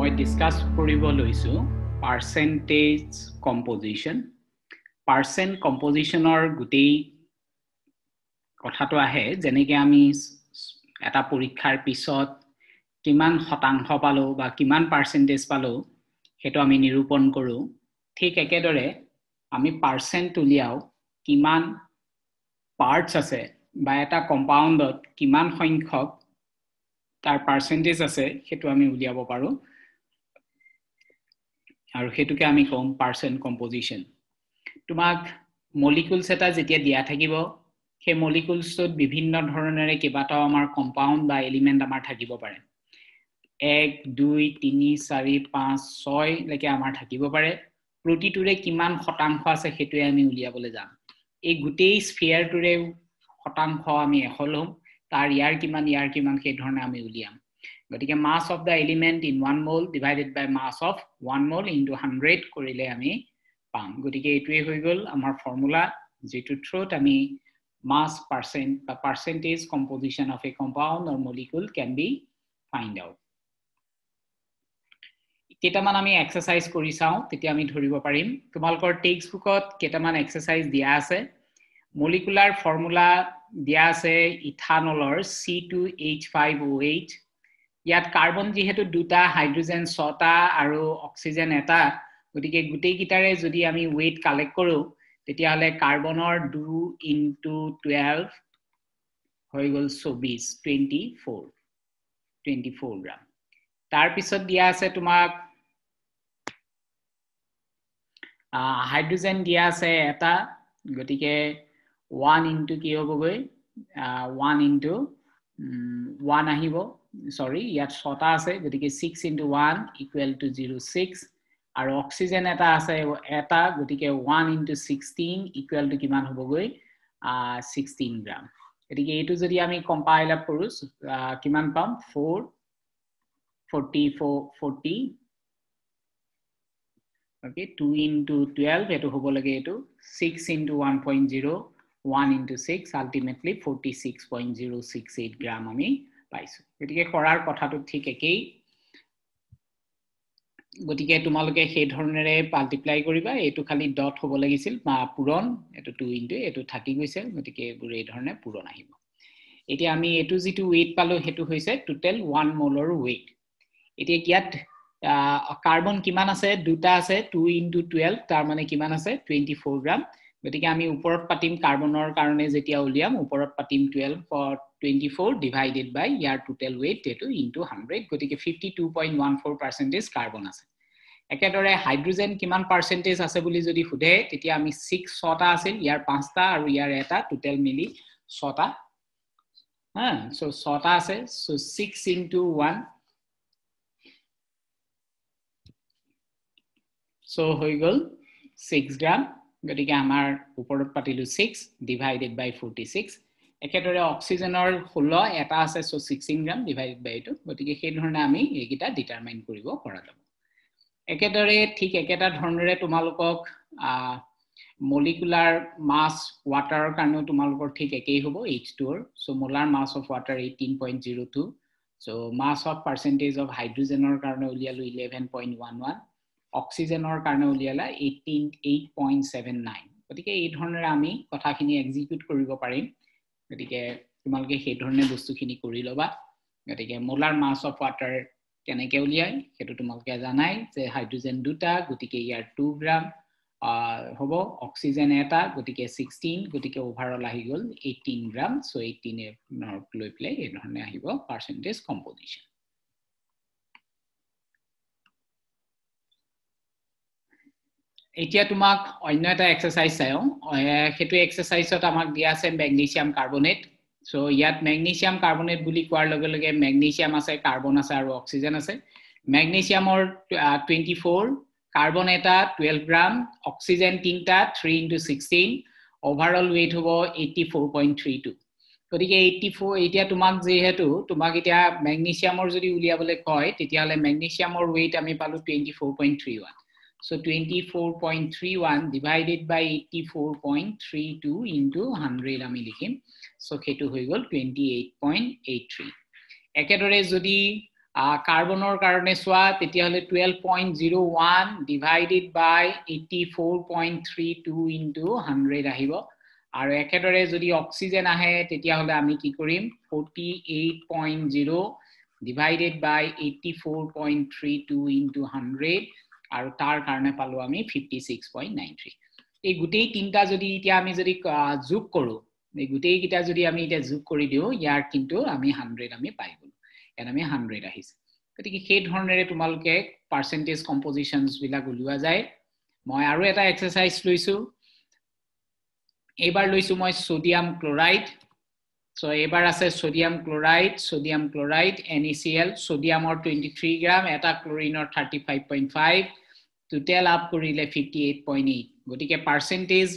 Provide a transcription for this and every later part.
মই ডিসকাস কৰিব লৈছো পাৰ্সেন্টেজ কম্পোজিশন পাৰ্সেন্ট কম্পোজিশনৰ গুটেই কথাটো আহে যেনেকৈ আমি এটা পৰীক্ষাৰ পিছত কিমান শতাংশ পালো বা কিমান পাৰ্সেন্টেজ পালো হেতু আমি নিৰূপণ কৰো ঠিক একেদৰে আমি পাৰ্সেন্ট উলিয়াও কিমান পাৰ্টস আছে বা এটা কম্পাউন্ডত কিমান সংখ্যক তাৰ পাৰ্সেন্টেজ আছে হেতু আমি উলিয়াব পাৰো আৰু হেতুকে আমি কম পার্সেন্ট কম্পোজিশন তোমাক মলিকুলস এটা যেতিয়া দিয়া থাকিব সেই মলিকুলছত বিভিন্ন ধৰণেৰে কিবাটা আমাৰ কম্পাউন্ড বা এলিমেন্ট আমাৰ থাকিব পাৰে 1 2 3 4 5 6 লৈকে আমাৰ থাকিব পাৰে প্ৰতিটোৰে কিমান শতাংশ আছে হেতুৱে আমি উলিয়াবলৈ যাম এই গুটেই স্ফিয়াৰটোৰে শতাংশ আমি এখলম তাৰ ইয়াৰ কিমান সেই ধৰণে আমি উলিয়াম গতিকে mass of the element in 1 mole divided by mass of 1 mole into 100 কৰিলে আমি পাম গতিকে এটোৱে হৈ গল আমাৰ ফৰ্মুলা যেটো থ্ৰুত আমি mass percentage composition of a compound or molecule can be find out কেটামান আমি এক্সারসাইজ কৰি চাও তেতিয়া আমি ধৰিব পাৰিম তোমালকৰ টেক্সট বুকত কেটামান এক্সাৰসাইজ দিয়া আছে মলিকুলাৰ ফৰ্মুলা দিয়া আছে ইথানলৰ C2H5OH ইয়াত কাৰ্বন যেহেতু দুটা হাইড্ৰোজেন 6টা আৰু অক্সিজেন এটা গতিকে গুটেই গিটাৰে যদি আমি ওয়েট কালেক্ট কৰো তেতিয়া হলে কাৰ্বনৰ 2 * 12 হৈ গল 24 গ্ৰাম তাৰ পিছত দিয়া আছে তোমাক হাইড্ৰোজেন দিয়া আছে এটা গতিকে 1 * কি হ'বগৈ 1 * 1 আহিব sorry ইয়াত 6টা আছে গতিকে 6 * 1 = 06 আৰু অক্সিজেন এটা আছে এটা গতিকে 1 * 16 = কিমান হ'বগৈ 16 গ্ৰাম গতিকে এটো যদি আমি কম্পাইল আপ কৰো কিমান পাম 40 okay 2 * 12 এটো হ'ব লাগে এটো 6 * 1.0 1 * 6 ultimately 46.068 গ্রাম আমি পাইছো গতিকে কৰাৰ কথাটো ঠিক একেই গতিকে তোমালোকে সেই ধৰণেৰে মাল্টিপ্লাই কৰিবা এটো খালি ডট হ'ব লাগিছিল বা পূৰণ এটো 2 * এটো থাকি গৈছে গতিকে এবোৰ এই ধৰণে পূৰণ আহিব এতিয়া আমি এটো যেটো ওয়েট পালো হেতু হৈছে টোটাল 1 মোলৰ ওয়েট এতিয়া কিয়াত কাৰ্বন কিমান আছে দুটা আছে 2 * 12 তাৰ মানে কিমান আছে 24 গ্ৰাম গতিকে আমি উপৰত পাতিম কাৰ্বনৰ কাৰণে যেতিয়া উলিয়াম উপৰত পাতিম 12 for 24 divided by year total weight এটো into 100 গতিকে 52.14% কাৰ্বন আছে একেদৰে হাইড্ৰোজেন কিমান পাৰ্সেন্টেজ আছে বুলি যদি খুদে তেতিয়া আমি 6টা আছিল ইয়াৰ 5টা আৰু ইয়াৰ এটা total মিলি 6টা so 6টা আছে so 6 into 1 so হৈ গল 6 গ্রাম গতিকে আমাৰ উপৰত পাতিলো 6 divided by 46 একেদৰে অক্সিজেনৰ 16 এটা আছে so 16 গ্ৰাম divided by 2 গতিকে সেই ধৰণে আমি এইকিটা ডিটাৰমাইন কৰিব পৰা যাব একেদৰে ঠিক একেটা ধৰণৰে তোমালোকক মলিকুলাৰ মাস ওয়াটাৰৰ কাৰণে তোমালোকৰ ঠিক একেই হ'ব H2 so molar mass of water 18.02 so mass of percentage of hydrogenৰ কাৰণে উলিয়ালো 11.11 অক্সিজেনৰ কাৰণে উলিয়ালা 8.79 গতিকে এই ধৰণেৰে আমি কথাখিনি এক্সিকিউট কৰিব পাৰিম গতিকে তোমালোকে সেই ধৰণে বস্তুখিনি কৰি লবা গতিকে মোলাৰ মাস অফ ওয়াটাৰ কেনেকৈ উলিয়াই হেতু তোমালোকে জানাই যে হাইড্ৰোজেন দুটা গতিকে ইয়াৰ 2 গ্ৰাম হ'ব অক্সিজেন এটা গতিকে 16 গতিকে ওভাৰঅল আহি গল 18 গ্ৰাম সো 18 এৰ লৈ প্লে এই ধৰণে আহিব পার্সেন্টেজ কম্পোজিশন এতিয়া তোমাক অন্য এটা এক্সারসাইজ চাও হেতু এক্সারসাইজত আমাক দিয়া আছে ম্যাগনেসিয়াম কার্বনেট সো ইয়াত ম্যাগনেসিয়াম কার্বনেট বুলি কোৱাৰ লগে লগে ম্যাগনেসিয়াম আছে কাৰ্বন আছে আৰু অক্সিজেন আছে ম্যাগনেসিয়ামৰ 24 কার্বন এটা 12 গ্রাম অক্সিজেন তিনটা 3 * 16 ওভারঅল ওয়েট হ'ব 84.32 গতিকে 84 এতিয়া তোমাক যেহেতু তোমাক এতিয়া ম্যাগনেসিয়ামৰ যদি উলিয়াবলৈ কয় তেতিয়া হলে ম্যাগনেসিয়ামৰ ওয়েট আমি পালো 24.31 so 24.31 divided by 84.32 into 100 আমি লিখিম so হেতু হৈ গল 28.83 একেদৰে যদি কাৰ্বনৰ কাৰণে সোৱা তেতিয়া হলে 12.01 divided by 84.32 into 100 আহিব আৰু একেদৰে যদি অক্সিজেন আহে তেতিয়া হলে আমি কি কৰিম 48.0 divided by 84.32 into 100 আৰু তাৰ কাৰণে পালো আমি 56.93 এই গুটেই তিনটা যদি এতিয়া আমি যদি যোগ কৰো এই গুটেই কিটা যদি আমি এটা যোগ কৰি দিও ইয়াৰ কিন্তু আমি 100 আমি পাই গলো এন আমি 100 আহিছে গতিকে সেই ধৰণেৰে তোমালোকে পাৰ্সেন্টেজ কম্পোজিশনস বিলাক উলিওৱা যায় মই আৰু এটা এক্সাৰসাইজ লৈছো এবাৰ লৈছো মই সোডিয়াম ক্লোৰাইড সো এবাৰ আছে সোডিয়াম ক্লোৰাইড NaCl সোডিয়ামৰ 23 গ্ৰাম এটা ক্লোৰিনৰ 35.5 টোটাল আপ কৰিলে 58.8 গতিকে পাৰ্সেন্টেজ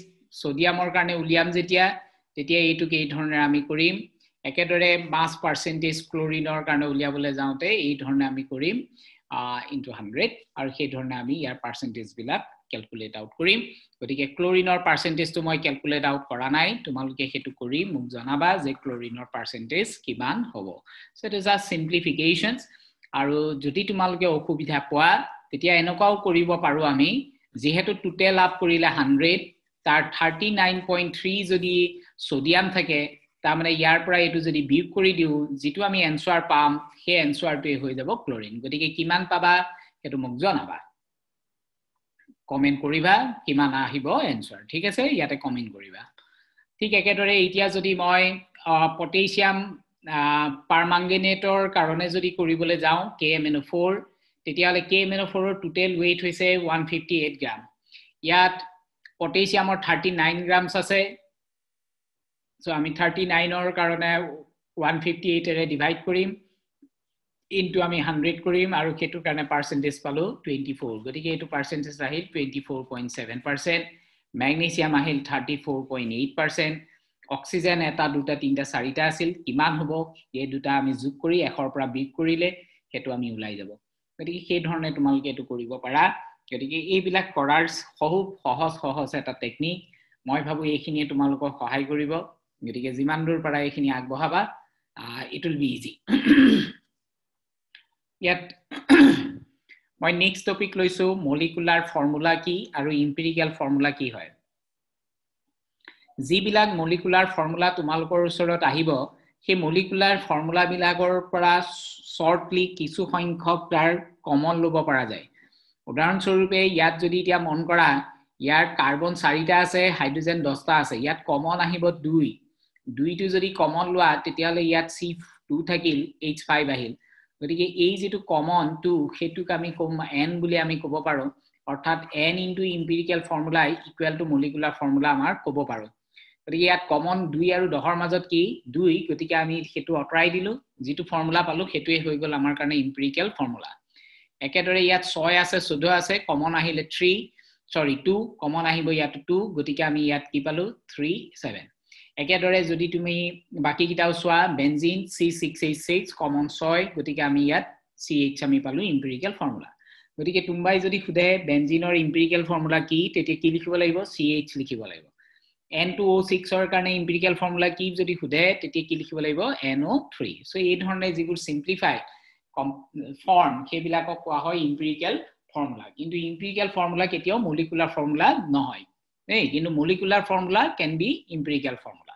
সোডিয়ামৰ কাৰণে উলিয়াম যেতিয়া এইটোকে এই ধৰণে আমি কৰিম একেদৰে মাস পাৰ্সেন্টেজ ক্লোৰিনৰ কাৰণে উলিয়াবলৈ যাওতে এই ধৰণে আমি কৰিম into 100 আৰু সেই ধৰণে আমি ইয়াৰ পাৰ্সেন্টেজ বিলাক ক্যালকুলেট আউট কৰিম গতিকে ক্লোৰিনৰ পাৰ্সেন্টেজ তো মই ক্যালকুলেট আউট কৰা নাই তোমালোকে হেতু কৰি মোক জনাবা যে ক্লোৰিনৰ পাৰ্সেন্টেজ কিমান হ'ব সো ইট ইজ আ সিম্পলিফিকেশনস আৰু যদি তোমালোকে অসুবিধা পোৱা তেতিয়া এনেকুৱাও কৰিব পাৰো আমি যেহেতু টোটাল আপ কৰিলে 100 তাৰ 39.3 যদি সোডিয়াম থাকে তাৰ মানে ইয়াৰ পৰা এটো যদি বিয়োগ কৰি দিও যেটো আমি আনসাৰ পাম সেই আনসাৰটোই হৈ যাব ক্লোৰিন গতিকে কিমান পাবা হেতু মোক জনাবা কমেন্ট কৰিবা কিমান আহিব আনসাৰ ঠিক আছে ইয়াতে কমেন্ট কৰিবা ঠিক একেদৰে এতিয়া যদি মই পটাছিয়াম পাৰমাঙ্গনেটৰ কাৰণে যদি কৰিবলৈ যাও KMnO4 তেতিয়া হলে KMnO4 ৰ টোটাল weight হৈছে 158 গ্ৰাম ইয়াত পটাছিয়ামৰ 39 গ্ৰামছ আছে সো আমি 39 ৰ কাৰণে 158 এৰে ডিভাইড কৰিম ইনটু আমি 100 কৰিম আৰু কেটু কাৰণে পার্সেন্টেজ পালো 24 গতিকে এটো পার্সেন্টেজ আহিল 24.7% ম্যাগনেসিয়াম আহিল 34.8% অক্সিজেন এটা দুটা তিনটা চাৰিটা আছিল কিমান হ'ব এই দুটা আমি যোগ কৰি এখৰ পৰা বিয়োগ কৰিলে হেতু আমি উলাই যাব গতিকে সেই ধৰণে তোমালোকে এটো কৰিব পাৰা গতিকে এই বিলাক কৰাৰ সহজ এটা টেকনিক মই ভাবো এইখিনিয়ে তোমালোকক সহায় কৰিব গতিকে যিমান দূৰ পাৰা এইখিনি আগবঢ়াবা it will be easy yet my next topic লৈছো molecular formula কি আৰু empirical formula কি হয় যিবিলাক molecular formula তোমালোকৰ ওচৰত আহিব সেই molecular formula বিলাকৰ পৰা shortly কিছু সংখ্যক তাৰ কমন লব পৰা যায় উদাহৰণ স্বৰূপে ইয়াত যদি এতিয়া মন কৰা ইয়াৰ কাৰ্বন 4টা আছে হাইড্ৰোজেন 10টা আছে ইয়াত কমন আহিব 2 টো যদি কমন লোৱা তেতিয়া হলে ইয়াত C2 থাকিল H5 আহিল গতিকে এই যেটো কমন 2 হেতুক আমি কম n বুলি আমি কব পাৰো অৰ্থাৎ n into empirical formula equal to molecular formula আমাৰ কব পাৰো গতিকে ইয়াত কমন 2 আৰু 10 ৰ মাজত কি 2 গতিকে আমি হেতু অটৰাই দিলো যেটো ফৰ্মুলা পালো হেতুই হৈ গল আমাৰ কাৰণে empirical formula একেদৰে ইয়াত 6 আছে 14 আছে কমন আহিলে 2 কমন আহিব ইয়াত 2 গতিকে আমি ইয়াত কি পালো 3 7 একেদৰে যদি তুমি বাকি কিটাও সোৱা বেনজিন C6H6 কমন 6 গতিকে আমি ইয়াত CH আমি পালো empirical formula গতিকে তুমবাই যদি খুদে বেনজিনৰ empirical formula কি তেতিয়া কি লিখিব লাগিব CH লিখিব লাগিব N2O6 ৰ কাৰণে empirical formula কি যদি খুদে তেতিয়া কি লিখিব লাগিব NO3 সো এই ধৰণে যিবোৰ সিম্পলিফাই ফৰ্ম সেইবিলাকক কোৱা হয় empirical formula কিন্তু empirical formula কেতিয়াও molecular formula নহয় এই কিন্তু molecular formula can be empirical formula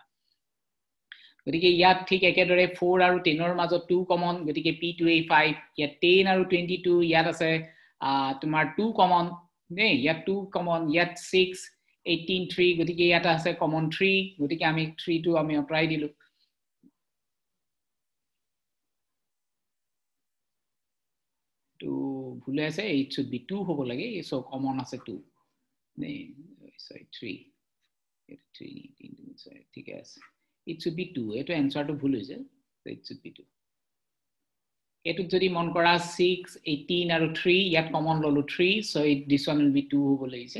গতিকে ইয়াত ঠিক একেদৰে 4 আৰু 10 ৰ মাজত 2 কমন গতিকে P2A5 ইয়াত 10 আৰু 22 ইয়াত আছে তোমাৰ 2 কমন নে ইয়াত 2 কমন ইয়াত 6 18 3 গতিকে ইয়াত আছে কমন 3 গতিকে আমি 3 টো আমি অটৰাই দিলো তো ভুলে আছে it should be 2 হ'ব লাগে সো কমন আছে 2 নে sorry 3 ঠিক আছে it should be 2 এটো আনসাৰ টো ভুল হৈছে it should be 2 এটো যদি মন কৰা 6 18 আৰু 3 ইয়াত কমন ললো 3 so this one will be 2 হ'ব লাগিছে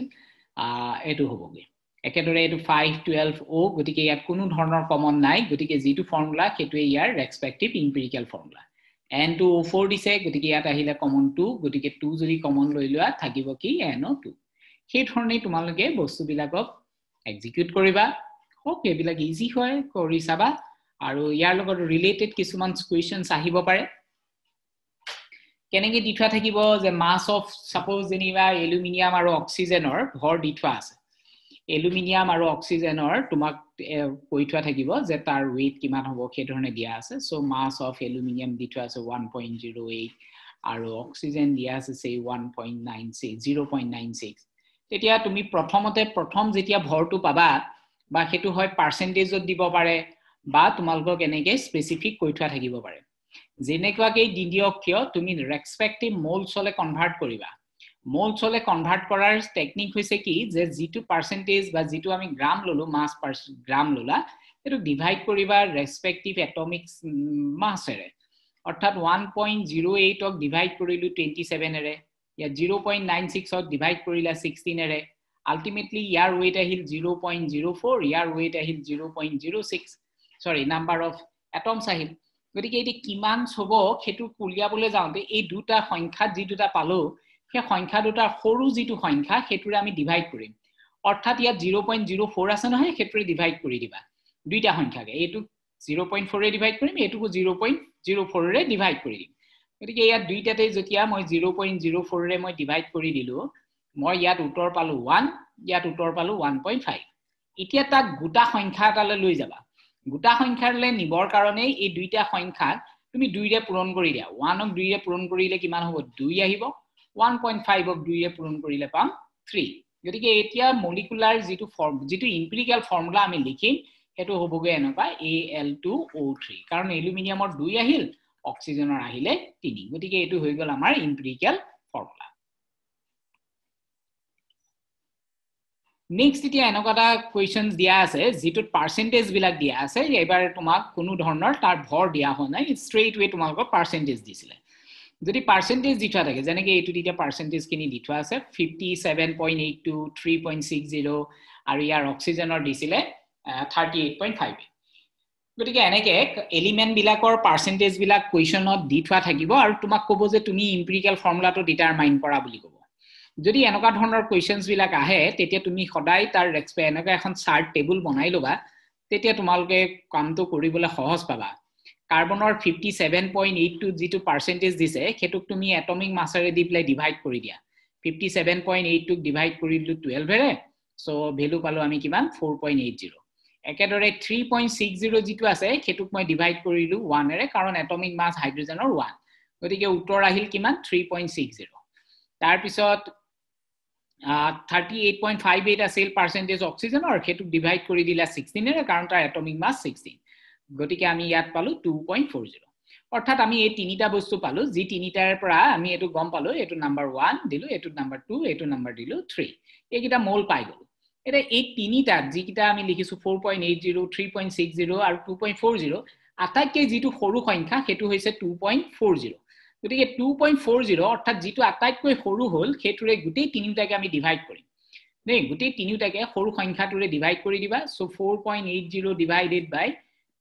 এটো হ'বগে একেদৰে এটো 5 12 o গতিকে ইয়াত কোনো ধৰণৰ কমন নাই গতিকে যেটো ফৰ্মুলা হেতুৱে ইয়াৰ ৰেসপেক্টিভ এম্পিৰিক্যাল ফৰ্মুলা N2O4 দিছে গতিকে ইয়াত আহিলে কমন 2 গতিকে 2 যদি কমন লৈ লোৱা থাকিব কি NO2 সেই ধৰণে তোমালোকে বস্তুবিলাকক এক্সিকিউট কৰিবা হোক এবিলাক ইজি হয় কৰি চাবা আৰু ইয়াৰ লগত ৰিলেটেড কিছুমান কোৱেশ্চনছ আহিব পাৰে কেনেকে দি থোৱা থাকিব যে মাছ অফ সাপোজ যেনিবা এলুমিনিয়াম আৰু অক্সিজেনৰ ভৰ দি থোৱা আছে এলুমিনিয়াম আৰু অক্সিজেনৰ তোমাক কৈ থোৱা থাকিব যে তাৰ weight কিমান হ'ব সেই ধৰণে দিয়া আছে সো মাছ অফ এলুমিনিয়াম দি থোৱা আছে 1.08 আৰু অক্সিজেন দিয়া আছে say 1.96 0.96 তেতিয়া তুমি প্ৰথম যেতিয়া ভৰটো পাবা বা হেতু হয় পাৰ্সেন্টেজত দিব পাৰে বা তোমালোকক এনেকে স্পেসিফিক কৈ থোৱা থাকিব পাৰে যেনেকুৱাকৈ দি দিয়ক কিয় তুমি ৰেসপেক্টিভ মোলছলে কনভাৰ্ট কৰিবা মোলছলে কনভাৰ্ট কৰাৰ টেকনিক হৈছে কি যে যিটো পাৰ্সেন্টেজ বা যিটো আমি গ্ৰাম ললো মাস পাৰ গ্ৰাম ললা এটো ডিভাইড কৰিবা ৰেসপেক্টিভ এটমিক মাসেৰে অৰ্থাৎ 1.08 ক ডিভাইড কৰিলু 27 এৰে ইয়া 0.96 ক ডিভাইড কৰিলা 16 এৰে ultimately ইয়াৰ weight আহিল 0.04 ইয়াৰ weight আহিল 0.06 sorry number of atoms আহিল গতিকে এটি কিমান হ'ব হেতু কুলিয়াবলৈ যাওঁতে এই দুটা সংখ্যা যি দুটা পালো সেই সংখ্যা দুটাৰ সৰু যিটো সংখ্যা হেতুৰে আমি ডিভাইড কৰিম অৰ্থাৎ ইয়াত 0.04 আছে নহয় হেতুৰে ডিভাইড কৰি দিবা দুইটা সংখ্যাকে এটো 0.4 ৰে ডিভাইড কৰিম এটুকু 0.04 ৰে ডিভাইড কৰি দিম গতিকে ইয়াত দুইটাতে যেতিয়া মই 0.04 ৰে মই ডিভাইড কৰি দিলো মই ইয়াত উত্তৰ পালো 1 ইয়াত উত্তৰ পালো 1.5 এতিয়া তাক গোটা সংখ্যা এটালৈ লৈ যাবা গোটা সংখ্যালৈ নিবৰ কাৰণে এই দুইটা সংখ্যা তুমি 2 ৰে পূৰণ কৰি দিয়া 1 ক 2 ৰে পূৰণ কৰিলে কিমান হ'ব 2 আহিব 1.5 ক 2 ৰে পূৰণ কৰিলে পাম 3 গতিকে এতিয়া মলিকুলাৰ যিটো এম্পিৰিক্যাল ফৰ্মুলা আমি লিখিম হেতু হ'বগে এনেকুৱা Al2O3 কাৰণ এলুমিনিয়ামৰ 2 আহিল অক্সিজেনৰ আহিলে 3 গতিকে এটো হৈ গল আমাৰ এম্পিৰিক্যাল ফৰ্মুলা নেক্সট এতিয়া এনেকুৱা কোৱেশ্চনছ দিয়া আছে যেটোত পাৰ্সেন্টেজ বিলাক দিয়া আছে এবাৰ তোমাক কোনো ধৰণৰ তাৰ ভৰ দিয়া হোৱা নাই স্ট্ৰেইট ওয়ে তোমালোকৰ পাৰ্সেন্টেজ দিছিলে যদি পাৰ্সেন্টেজ দি থোৱা থাকে যেনেকৈ এটো এতিয়া পাৰ্সেন্টেজ কিনি দি থোৱা আছে 57.82 3.60 আৰু ইয়াৰ অক্সিজেনৰ দিছিলে 38.5 গতিকে এনেকে এলিমেন্ট বিলাকৰ পাৰ্সেন্টেজ বিলাক কোৱেশ্চনত দি থোৱা থাকিব আৰু তোমাক ক'ব যে তুমি এম্পিৰিক্যাল ফৰ্মুলাটো ডিটাৰমাইন কৰা বুলি ক'ব যদি এনেকুৱা ধৰণৰ কোৱেশ্চনছ বিলাক আহে তেতিয়া তুমি সদায় তাৰ ৰেসপেক্ট এনেকা এখন চাৰ্ট টেবুল বনাই লবা তেতিয়া তোমালোকে কামটো কৰিবলৈ সহজ পাবা কাৰ্বনৰ 57.82 যিটো পাৰ্সেন্টেজ দিছে হেতুক তুমি এটমিক মাসেৰে দি প্লাই ডিভাইড কৰি দিয়া 57.82 ক ডিভাইড কৰিলু 12 এৰে সো ভ্যালু পালো আমি কিমান 4.80 একেদৰে 3.60 যিটো আছে হেতুক মই ডিভাইড কৰিলু 1 এৰে কাৰণ এটমিক মাস হাইড্ৰোজেনৰ 1 গতিকে উত্তৰ আহিল কিমান 3.60 তাৰ পিছত 38.58 আছিল পাৰ্সেন্টেজ অক্সিজেনৰ হেতুক ডিভাইড কৰি দিলা 16 এৰে কাৰণ তাৰ এটমিক মাস 16 গতিকে আমি ইয়াত পালো 2.40 অৰ্থাৎ আমি এই তিনিটা বস্তু পালো যি তিনিটাৰ পৰা আমি এটো গম পালো এটো নাম্বাৰ 1 দিলো এটো নাম্বাৰ 2 এটো নাম্বাৰ দিলো 3 এইকিটা মোল পাই গলো এটা এই তিনিটা যিকিটা আমি লিখিছো 4.80 3.60 আৰু 2.40 আটাইতকৈ যিটো সৰু সংখ্যা হেতু হৈছে 2.40 গতিকে 2.40 অৰ্থাৎ যিটো আটাইতকৈ সৰু হল হেতুৰে গুটেই তিনিটাকে আমি ডিভাইড কৰিম নে গুটেই তিনিটাকে সৰু সংখ্যাটোৰে ডিভাইড কৰি দিবা সো 4.80 ডিভাইডেড বাই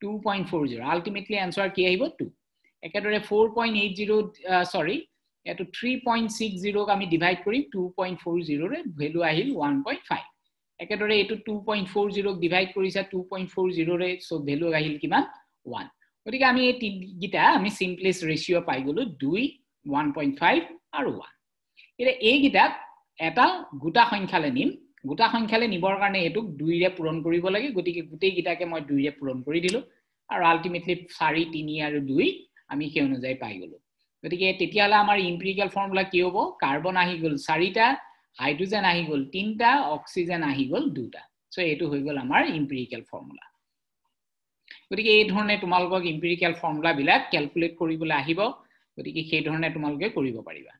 2.40 ultimately answer কি আহিব 2 একেদৰে 4.80 সৰি এটো 3.60 ক আমি ডিভাইড কৰি 2.40 ৰে ভ্যালু আহিল 1.5 একেদৰে এটো 2.40 ক ডিভাইড কৰিছা 2.40 ৰে সো ভ্যালু আহিল কিমান 1 গতিকে আমি এই তিনিটা আমি সিম্পলেস্ট ৰেশিও পাই গলো 2 1.5 আৰু 1 এৰে এই গিটা এটা গোটা সংখ্যালে নিম গোটা সংখ্যালে নিবৰ কাৰণে এটুক 2 ৰে পূৰণ কৰিব লাগে গতিকে গুটেই গিটাকে মই 2 ৰে পূৰণ কৰি দিলো আৰু আলটিমেটলি 4 3 আৰু 2 আমি সেই অনুযায়ী পাই গলো গতিকে তেতিয়ালা আমাৰ এম্পিৰিক্যাল ফৰ্মুলা কি হ'ব কাৰ্বন আহি গল 4টা হাইড্ৰোজেন আহি গল 3টা অক্সিজেন আহি গল 2টা সো এটো হৈ গল আমাৰ এম্পিৰিক্যাল ফৰ্মুলা গতিকে এই ধৰণে তোমালোকক এম্পিৰিক্যাল ফৰ্মুলা বিলাক ক্যালকুলেট কৰিবলৈ আহিব গতিকে সেই ধৰণে তোমালোকে কৰিব পাৰিবা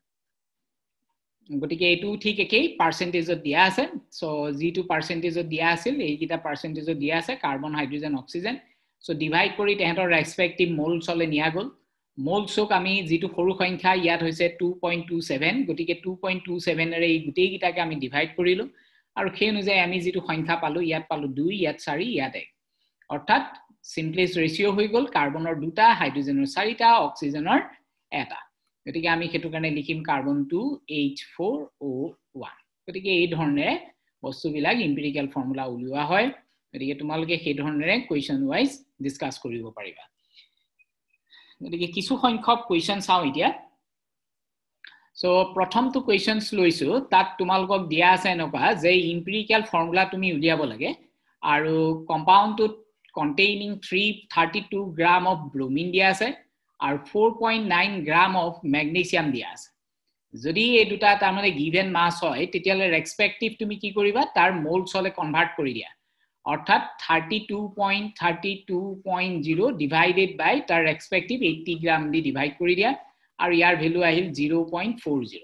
গতিকে এটো ঠিক একেই পাৰ্সেন্টেজত দিয়া আছে সো যিটো পাৰ্সেন্টেজত দিয়া আছিল এই কিটা পাৰ্সেন্টেজত দিয়া আছে carbon hydrogen oxygen so divide কৰি তেহেতৰ ৰেসপেক্টিভ মোলছলে নিয়া গল মোলছক আমি যিটো সৰু সংখ্যা ইয়াত হৈছে 2.27 গতিকে 2.27 এৰে এই গুটেই গিটাকে আমি ডিভাইড কৰিলো আৰু সেই অনুযায়ী আমি যিটো সংখ্যা পালো ইয়াত পালো 2 ইয়াত 4 ইয়াত 1 অৰ্থাৎ সিম্পলেস্ট ৰেশিও হৈ গল কাৰ্বনৰ 2টা হাইড্ৰোজেনৰ 4টা অক্সিজেনৰ 1টা গতিকে আমি হেতু কাৰণে লিখিম কাৰ্বন 2H4O1 গতিকে এই ধৰণে বস্তুবিলাক এম্পিৰিক্যাল ফৰ্মুলা উলিওৱা হয় গতিকে তোমালোকে সেই ধৰণে কোৱেশ্চন ওয়াইজ ডিসকাস কৰিব পাৰিবা গতিকে কিছু সংখ্যক কোৱেশ্চন চাও এতিয়া So prothom to questions loisu tat tumalkok dia ase enoka je empirical formula tumi uliabo lage aru compound to containing 332 gram of bromine dia ase aru 4.9 gram of magnesium dia ase jodi ei duta tar mane given mass hoy tetiale respective tumi ki koriba tar moles hole convert kori dia অর্থাৎ 32.32.0 divided by tar respective 80 gram di divide kori dia আৰু ইয়াৰ value আহিল 0.40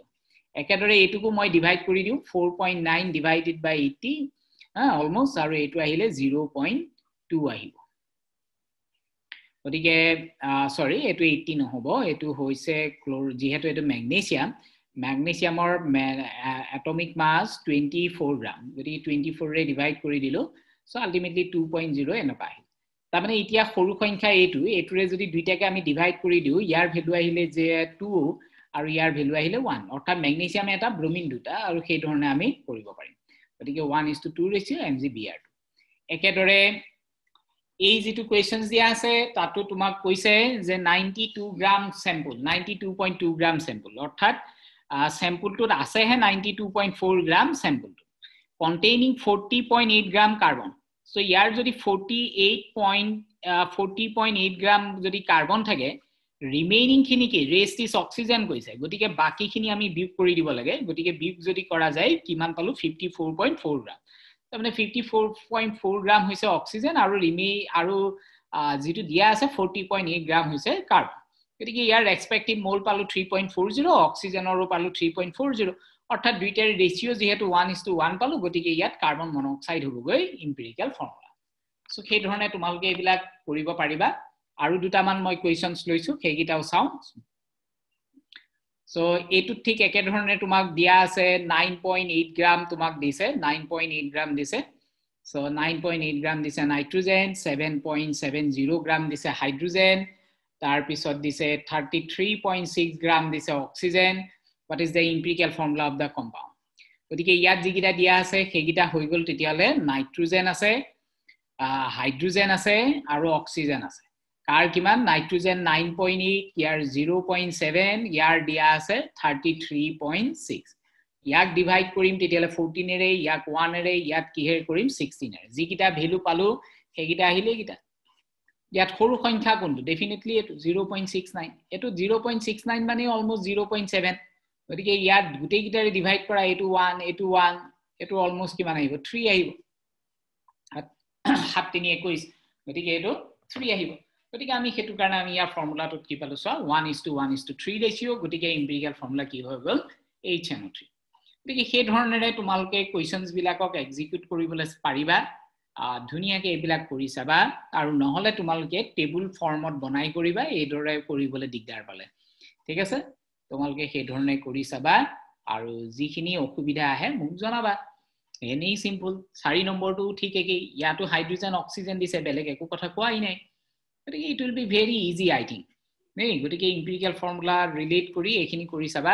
একেদৰে এটুকু মই divide কৰি দিও 4.9 divided বাই 80 almost আৰু এটু আহিলে 0.2 আহিব গতিকে সৰি এটু 80 নহব এটু হৈছে যেহেতু এটু ম্যাগনেসিয়ামৰ এটমিক মাস 24 গ্ৰাম গতিকে 24 ৰে ডিভাইড কৰি দিলো সো আলটিমেটলি 2.0 এনেকা আহিল তাৰ মানে এতিয়া সৰু সংখ্যা এটুৰে যদি দুইটাকে আমি ডিভাইড কৰি দিও ইয়াৰ ভ্যালু আহিলে যে 2 আৰু ইয়াৰ ভ্যালু আহিলে 1 অৰ্থাৎ ম্যাগনেসিয়াম এটা ব্ৰোমিন দুটা আৰু সেই ধৰণে আমি কৰিব পাৰিম গতিকে 1:2 ৰেশিও MgBr2 একেদৰে এই যেটো কোৱেশ্চনস দিয়া আছে তাতো তোমাক কৈছে যে 92 গ্ৰাম স্যাম্পল 92.2 গ্ৰাম স্যাম্পল অৰ্থাৎ স্যাম্পলটোত আছে হে 92.4 গ্রাম sample containing 40.8 gram carbon so yar jodi 40.8 gram jodi carbon thake remaining khini ki rest is oxygen koise gotike baki khini ami biug kori dibo lage gotike biug jodi kora jay kiman palu 54.4 gram tamane 54.4 gram hoise oxygen aru aru jitu dia ase 40.8 gram hoise carbon gotike yar respective mole palu 3.40 oxygen aru palu 3.40 অর্থাৎ দুইটাৰ ৰেশিও যেহেতু 1:1 পালো গতিকে ইয়াত carbon monoxide হবগৈ এম্পিৰিক্যাল formula so সেই ধৰণে তোমালোকে এইবিলাক কৰিব পাৰিবা আৰু দুটামান মই কোৱেশ্চনস লৈছো সেইগিটাও চাও সো এটু ঠিক একে ধৰণে তোমাক দিয়া আছে 9.8 গ্রাম তোমাক দিছে 9.8 গ্রাম দিছে সো 9.8 গ্রাম দিছে নাইট্ৰোজেন 7.70 গ্ৰাম দিছে হাইড্ৰোজেন তাৰ পিছত দিছে 33.6 গ্রাম দিছে oxygen what is the empirical formula of the compound গতিকে ইয়াত যিগিটা দিয়া আছে সেইগিটা হৈ গল তেতিয়ালে নাইট্ৰোজেন আছে হাইড্ৰোজেন আছে আৰু অক্সিজেন আছে কাৰ কিমান নাইট্ৰোজেন 9.8 ইয়াৰ 0.7 ইয়াৰ দিয়া আছে 33.6 ইয়াক ডিভাইড কৰিম তেতিয়ালে 14 এৰে ইয়াক 1 এৰে ইয়াত কিহেৰ কৰিম 16 এৰে যিগিটা ভ্যালু পালো সেইগিটা আহিলে গিটা ইয়াত সৰু সংখ্যা কোনটো ডেফিনেটলি এটো 0.69 এটো 0.69 মানে অলমোস্ট 0.7 গতিকে ইয়াত গুটেই গিটাৰে ডিভাইড কৰা এটো 1 এটো অলমোস্ট কিমান আহিব 3 আহিব 7 3 21 গতিকে এটো 3 আহিব গতিকে আমি হেতু কাৰণে আমি ইয়াৰ ফৰ্মুলাটোত কি পালো সো 1:1:3 ৰেশিও গতিকে এম্পিৰিক্যাল ফৰ্মুলা কি হৈ গল HNO3 গতিকে সেই ধৰণেৰে তোমালোকে কোৱেশ্চনস বিলাকক এক্সিকিউট কৰিবলৈ পাৰিবা ধুনিয়াকে এইবিলাক কৰি চাবা আৰু নহলে তোমালোকে টেবুল ফৰ্মত বনাই কৰিবা এইদৰে কৰিবলৈ দিগদাৰ পালে ঠিক আছে তোমালোকে সেই ধৰণে কৰি চাবা আৰু যিখিনি অসুবিধা আহে মোক জনাবা এনেই সিম্পল 4 নম্বৰটো ঠিক একেই ইয়াতো হাইড্ৰোজেন অক্সিজেন দিছে বেলেগ একো কথা কোৱাই নাই গতিকে it will be very easy I think নেই গতিকে এম্পিৰিক্যাল ফৰ্মুলা ৰিলেট কৰি এইখিনি কৰি চাবা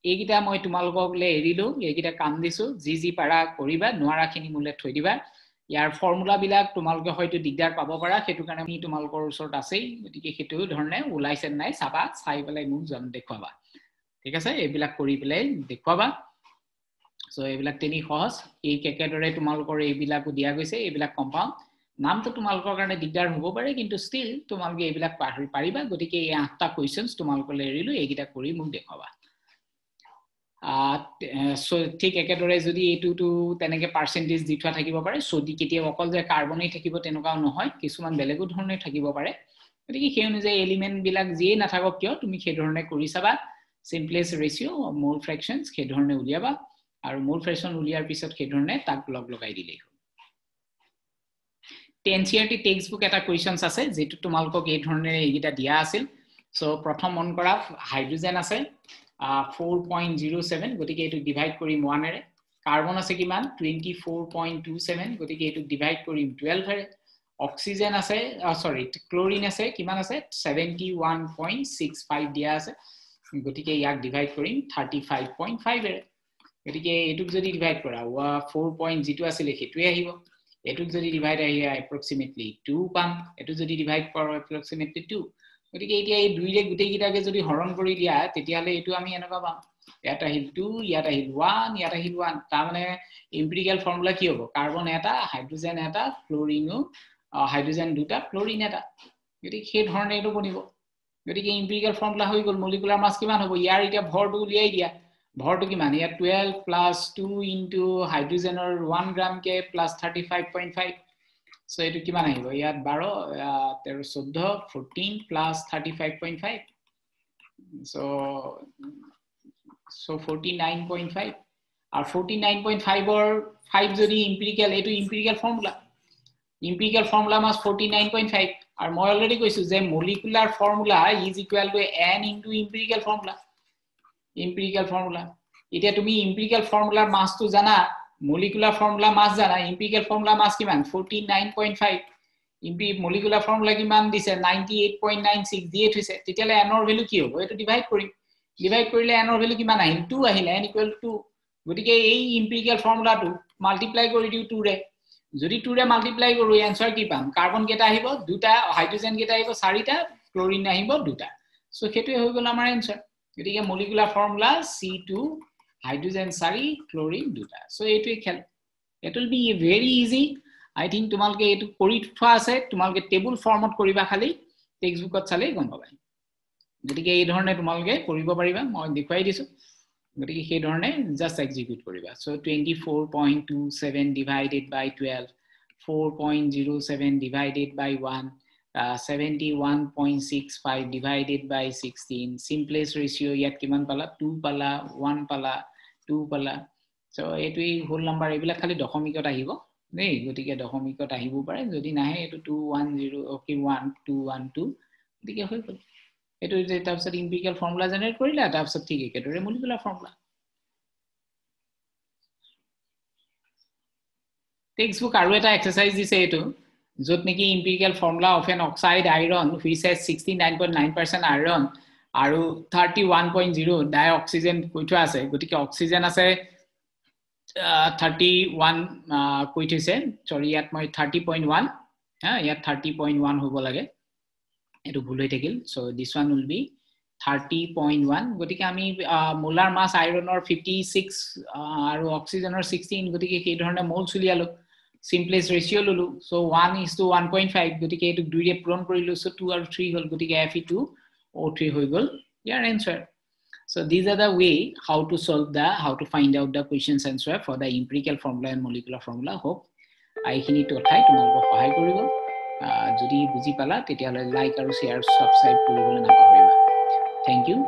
এইগিটা মই তোমালোককলে এৰিলো এইগিটা কাম দিছো যি পাৰা কৰিবা নোৱাৰাখিনি মুলে থৈ দিবা ইয়াৰ ফৰ্মুলা বিলাক তোমালোকে হয়তো দিগদাৰ পাব পাৰা হেতু কাৰণে আমি তোমালোকৰ ওচৰত আছেই গতিকে হেতু ধৰণে উলাইছে নাই চাবা চাই পেলাই মোক জন দেখুৱাবা ঠিক আছে এইবিলাক কৰি পেলাই দেখুৱাবা সো এইবিলাক তেনি সহজ এই কেকেদৰে তোমালোকৰ এইবিলাকো দিয়া গৈছে এইবিলাক কম্পাউণ্ড নামটো তোমালোকৰ কাৰণে দিগদাৰ হ'ব পাৰে কিন্তু ষ্টিল তোমালোকে এইবিলাক পাৰিবা গতিকে এই 8টা কোৱেশ্চনস তোমালোকলে এৰিলো এইগিটা কৰি মোক দেখুৱাবা সো ঠিক একেদৰে যদি এটুটো তেনেকে পাৰ্সেন্টেজ দিঠা থাকিব পাৰে সদি কেতিয়া অকল যে কাৰ্বনেই থাকিব তেনেকাও নহয় কিছুমান বেলেগো ধৰণে থাকিব পাৰে গতিকে সেই অনুযায়ী এলিমেন্ট বিলাক যিয়ে নাথাকক কিয় তুমি সেই ধৰণে কৰি চাবা simplest ratio mole fractions সেই ধৰণে উলিয়াবা আৰু mole fraction উলিয়াৰ পিছত সেই ধৰণে তাক লগাই দিলেই হ'ল NCERT টেক্সটবুক এটা কোৱেশ্চনস আছে যেটো তোমালোকক এই ধৰণে এইগিটা দিয়া আছিল সো প্ৰথম মন কৰা হাইড্ৰোজেন আছে 4.07 গতিকে এটো ডিভাইড কৰিম 1 এৰে কাৰ্বন আছে কিমান 24.27 গতিকে এটো ডিভাইড কৰিম 12 এৰে অক্সিজেন আছে সৰি ক্লোৰিন আছে কিমান আছে 71.65 দিয়া আছে গতিকে ইয়াক ডিভাইড কৰিম 35.5 এৰে গতিকে এটুক যদি ডিভাইড কৰা 4.0 আছিল হেতুৱে আহিব এটুক যদি ডিভাইড আহি approximately 2 পাম এটু যদি ডিভাইড কৰা approximately 2 গতিকে এতিয়া এই দুইৰে গুটেই গিটাকে যদি হৰণ কৰি দিয়া তেতিয়ালে এটু আমি এনেকা পাম এটা আহিল 2 ইয়াত আহিল 1 ইয়াত আহিল 1 তাৰ মানে এম্পিৰিক্যাল ফৰ্মুলা কি হ'ব কাৰ্বন এটা হাইড্ৰোজেন এটা ফ্লোৰিনো হাইড্ৰোজেন দুটা ফ্লোৰিন এটা গতিকে সেই ধৰণে এটো বনিব গতিকে এম্পিৰিক্যাল ফৰ্মুলা হৈ গল মলিকুলাৰ মাস কিমান হ'ব ইয়াৰ এটা ভৰটো উলিয়াই দিয়া ভৰটো কিমান ইয়াত 12 প্লাস 2 ইনটু হাইড্ৰোজেনৰ 1 গ্ৰাম কে প্লাস 35.5 সো এটো কিমান আহিব ইয়াত 12 13 14 14 প্লাস 35.5 so 49.5 আর 49.5 or 5 যদি এম্পিরিক্যাল এটো এম্পিরিক্যাল ফর্মুলা মাস 49.5 আর মই অলরেডি কইছো যে molecular formula is equal to n into empirical formula এটা তুমি এম্পিরিক্যাল ফর্মুলার মাস তো জানা মলিকুলার ফর্মুলা মাস জানা এম্পিরিক্যাল ফর্মুলা মাস কিমান 49.5 মলিকুলার ফর্মুলা কিমান দিছে 98.96 দিয়ে থৈছে তেতিয়ালে n এর ভ্যালু কি হ'ব এটো ডিভাইড কৰিলে n এর ভ্যালু কিমান আহিল 2 আহিল n ইকুয়াল টু 2 গতিকে এই এম্পিরিক্যাল ফর্মুলাটো মাল্টিপ্লাই কৰি দিও 2 ৰে যদি 2 ৰে মাল্টিপ্লাই কৰো आंसर কি পাম কাৰ্বন কেটা আহিব দুটা হাইড্ৰোজেন কেটা আহিব চাৰিটা ক্লোৰিন আহিব দুটা সো হেতুই হৈ গল আমাৰ आंसर গতিকে molecular formula C2 hydrogen 4 chlorine দুটা সো এটোই খেল it will be very easy I think তোমালকে এটো কৰি থোৱা আছে তোমালকে টেবুল ফৰ্মত কৰিবা খালি টেক্সট বুকত চালে গম পাবা গতিকে এই ধৰণে তোমালকে কৰিব পাৰিবা মই দেখুৱাই দিছো গতিকে সেই ধৰণে জাস্ট এক্সিকিউট কৰিবা so 24.27 divided by 12 4.07 divided by 1 71.65 divided by 16 simplest ratio ইয়াত কিমান পালা 2 পালা 1 পালা 2 পালা সো এটোই হোল নাম্বার এবিলা খালি দশমিকত আহিব নেই গতিকে দশমিকত আহিব পাৰে যদি নাহে এটো 210 ওকে 1212 গতিকে হৈ গল এটো যে তাৰপিছত এম্পিৰিক্যাল ফৰ্মুলা জেনাৰেট কৰিলা তাৰপিছত ঠিক একেদৰে মলিকুলাৰ ফৰ্মুলা টেক্সট বুক আৰু এটা এক্সাৰসাইজ দিছে এটো যত নেকি empirical formula of an oxide iron which has 69.9% iron আৰু 31.0 ডাই অক্সিজেন কইটো আছে গতিকে অক্সিজেন আছে 31 কই থৈছে সৰি ইয়াত মই 30.1 হ্যাঁ ইয়াত 30.1 হ'ব লাগে এটো ভুল হৈ থাকিল so this one will be 30.1 গতিকে আমি মোলাৰ মাস আইৰনৰ 56 আৰু অক্সিজেনৰ 16 গতিকে এই ধৰণে মোল চুলিয়ালো simplest ratio lulu so 1:1.5 gotike etu 2 re puron korilu so 2 and 3 hol gotike Fe2O3 hoy gol your answer so these are the way how to find out the questions answer for the empirical formula and molecular formula hope I hini to thai tumalko sahay koribo jodi buji pala tetiale like aru share subscribe koribole na pahoriba thank you